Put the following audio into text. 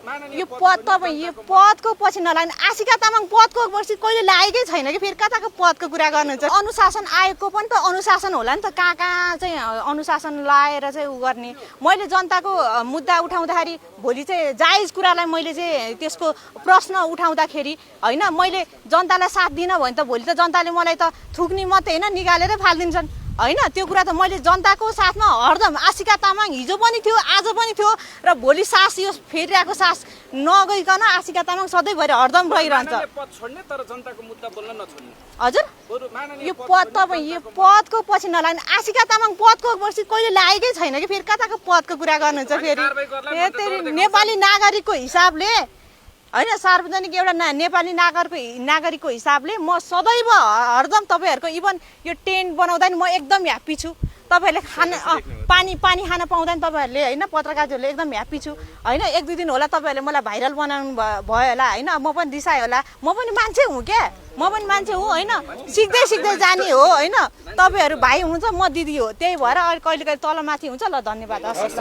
यो पद तपाईँ यो पदको पछि नलाग्ने आशिका तामाङ पदको पछि कहिले लागेकै छैन कि फेरि कताको पदको कुरा गर्नुहुन्छ अनुशासन आयोगको पनि त अनुशासन होला नि त कहाँ चाहिँ अनुशासन लाएर चाहिँ उ गर्ने मैले जनताको मुद्दा उठाउँदाखेरि भोलि चाहिँ जायज कुरालाई मैले चाहिँ त्यसको प्रश्न उठाउँदाखेरि होइन मैले जनतालाई साथ दिनँ भने त भोलि त जनताले मलाई त थुक्ने मात्रै होइन निकालेरै फालिदिन्छन् होइन त्यो कुरा त मैले जनताको साथमा हरदम आशिका तामाङ हिजो पनि थियो आज पनि थियो र भोलि सास यो फेरिरहेको सास नगइकन आशिका तामाङ सधैँभरि हरदम रहिरहन्छ हजुर यो पद तपाईँ यो पदको पछि नलाग्ने आशिका तामाङ पदको पछि कहिले लागेकै छैन कि फेरि कताको पदको कुरा गर्नुहुन्छ फेरि नेपाली नागरिकको हिसाबले होइन सार्वजनिक एउटा नेपाली नागरिकको हिसाबले म सदैव हरदम तपाईँहरूको इभन यो टेन्ट बनाउँदा नि म एकदम ह्याप्पी छु तपाईँहरूले पानी खान पाउँदा नि तपाईँहरूले होइन पत्रकारहरूले एकदम ह्याप्पी छु होइन एक दुई दिन होला तपाईँहरूले मलाई भाइरल बनाउनु भयो होला होइन म पनि रिसाएँ होला म पनि मान्छे हुँ क्या म पनि मान्छे हुँ होइन सिक्दै जाने हो होइन तपाईँहरू भाइ हुन्छ म दिदी हो त्यही भएर कहिले कहिले तल माथि हुन्छ ल धन्यवाद हस्